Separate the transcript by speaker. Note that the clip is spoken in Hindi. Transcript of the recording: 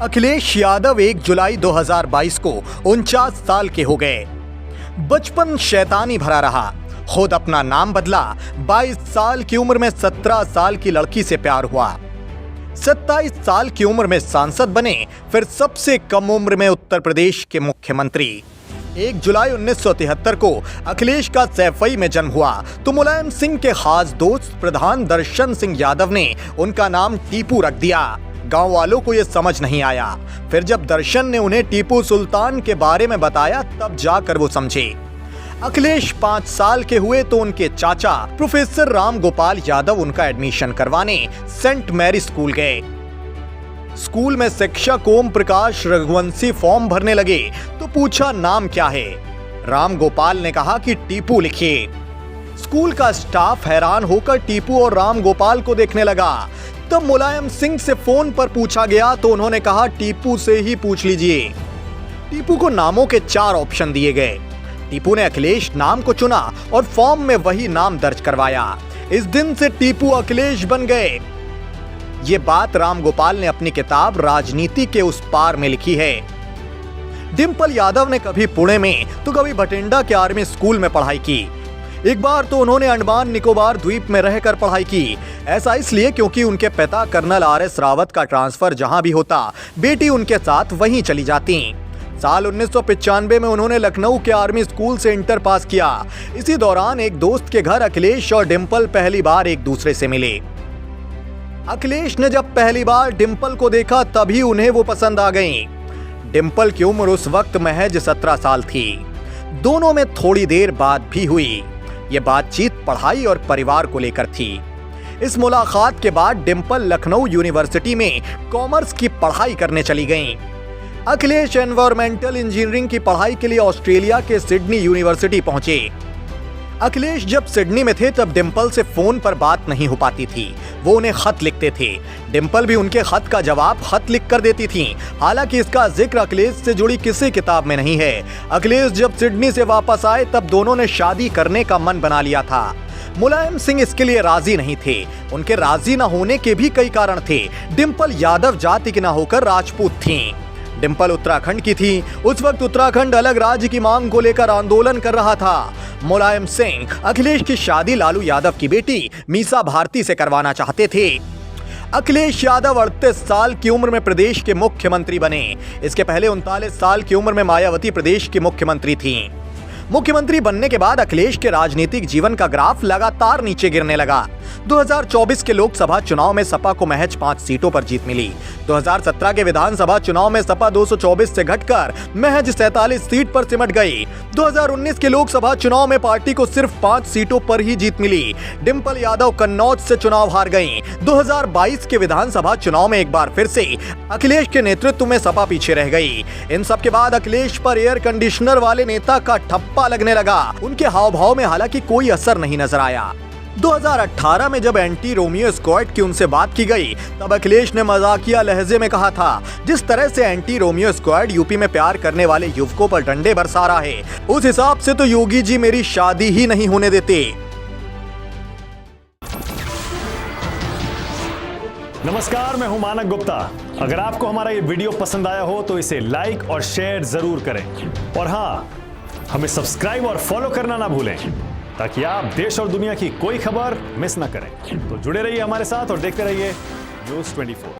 Speaker 1: अखिलेश यादव 1 जुलाई 2022 को 49 साल के हो गए। बचपन शैतानी भरा रहा। खुद अपना नाम बदला। 22 साल की उम्र में 17 साल की लड़की से प्यार हुआ। 27 साल की उम्र में सांसद बने, फिर सबसे कम उम्र में उत्तर प्रदेश के मुख्यमंत्री। 1 जुलाई 1973 को अखिलेश का सैफई में जन्म हुआ तो मुलायम सिंह के खास दोस्त प्रधान दर्शन सिंह यादव ने उनका नाम टीपू रख दिया। गांव वालों को यह समझ नहीं आया। फिर जब दर्शन ने उन्हें टीपू सुल्तान के बारे में बताया तब जाकर वो समझे। अखिलेश 5 साल के हुए तो उनके चाचा प्रोफेसर राम गोपाल यादव उनका एडमिशन करवाने सेंट मैरी स्कूल गए। स्कूल में शिक्षक ओम प्रकाश रघुवंशी फॉर्म भरने लगे तो पूछा नाम क्या है। राम गोपाल ने कहा कि टीपू लिखिए। स्कूल का स्टाफ हैरान होकर टीपू और राम गोपाल को देखने लगा। तब मुलायम सिंह से फोन पर पूछा गया तो उन्होंने कहा टीपू से ही पूछ लीजिए। टीपू को नामों के 4 ऑप्शन दिए गए। टीपू ने अखिलेश नाम को चुना और फॉर्म में वही नाम दर्ज करवाया। इस दिन से टीपू अखिलेश बन गए। ये बात राम गोपाल ने अपनी किताब राजनीति के उस पार में लिखी है। डिंपल यादव ने कभी पुणे में तो कभी भटिंडा के आर्मी स्कूल में पढ़ाई की। एक बार तो उन्होंने अंडमान निकोबार द्वीप में रहकर पढ़ाई की। ऐसा इसलिए क्योंकि उनके पिता कर्नल RS रावत का ट्रांसफर जहां भी होता, बेटी उनके साथ वहीं चली जाती। साल 1995 में उन्होंने लखनऊ के आर्मी स्कूल से इंटर पास किया। इसी दौरान एक दोस्त के घर अखिलेश और डिंपल पहली बार एक दूसरे से मिले। अखिलेश ने जब पहली बार डिंपल को देखा तभी उन्हें वो पसंद आ गई। डिंपल की उम्र उस वक्त महज 17 साल थी। दोनों में थोड़ी देर बात भी हुई। ये बातचीत पढ़ाई और परिवार को लेकर थी। इस मुलाकात के बाद डिंपल लखनऊ यूनिवर्सिटी में कॉमर्स की पढ़ाई करने चली गईं। अखिलेश एनवायरमेंटल इंजीनियरिंग की पढ़ाई के लिए ऑस्ट्रेलिया के सिडनी यूनिवर्सिटी पहुंचे। अखिलेश जब सिडनी में थे तब डिंपल से फोन पर बात नहीं हो पाती थी। वो उन्हें खत लिखते थे। डिंपल भी उनके खत का जवाब खत लिख कर देती थी। हालांकि इसका जिक्र अखिलेश से जुड़ी किसी किताब में नहीं है। अखिलेश जब सिडनी से वापस आए तब दोनों ने शादी करने का मन बना लिया था। मुलायम सिंह इसके लिए राजी नहीं थे। उनके राजी न होने के भी कई कारण थे। डिंपल यादव जाति की न होकर राजपूत थीं। डिंपल उत्तराखंड की थी। उस वक्त उत्तराखंड अलग राज्य की मांग को लेकर आंदोलन कर रहा था। मुलायम सिंह अखिलेश की शादी लालू यादव की बेटी मीसा भारती से करवाना चाहते थे। अखिलेश यादव 38 साल की उम्र में प्रदेश के मुख्यमंत्री बने। इसके पहले 39 साल की उम्र में मायावती प्रदेश की मुख्यमंत्री थीं। मुख्यमंत्री बनने के बाद अखिलेश के राजनीतिक जीवन का ग्राफ लगातार नीचे गिरने लगा। 2024 के लोकसभा चुनाव में सपा को महज 5 सीटों पर जीत मिली। 2017 के विधानसभा चुनाव में सपा 224 से घटकर महज 47 सीट पर सिमट गई। 2019 के लोकसभा चुनाव में पार्टी को सिर्फ 5 सीटों पर ही जीत मिली। डिंपल यादव कन्नौज से चुनाव हार गईं। 2022 के विधानसभा चुनाव में एक बार फिर से अखिलेश के नेतृत्व में सपा पीछे रह गई। इन सब के बाद अखिलेश पर एयर कंडीशनर वाले नेता का ठप्पा लगने लगा। उनके हाव भाव में हालांकि कोई असर नहीं नजर आया। 2018 में जब एंटी रोमियो स्क्वाड की उनसे बात की गई तब अखिलेश ने मजाकिया लहजे में कहा था, जिस तरह से एंटी रोमियो स्क्वाड यूपी में प्यार करने वाले युवकों पर डंडे बरसा रहा है, उस हिसाब से तो योगी जी मेरी शादी ही नहीं होने देते।
Speaker 2: नमस्कार, मैं हूं मानक गुप्ता। अगर आपको हमारा ये वीडियो पसंद आया हो तो इसे लाइक और शेयर जरूर करें और हाँ, हमें सब्सक्राइब और फॉलो करना ना भूलें ताकि आप देश और दुनिया की कोई खबर मिस ना करें। तो जुड़े रहिए हमारे साथ और देखते रहिए न्यूज़ 24।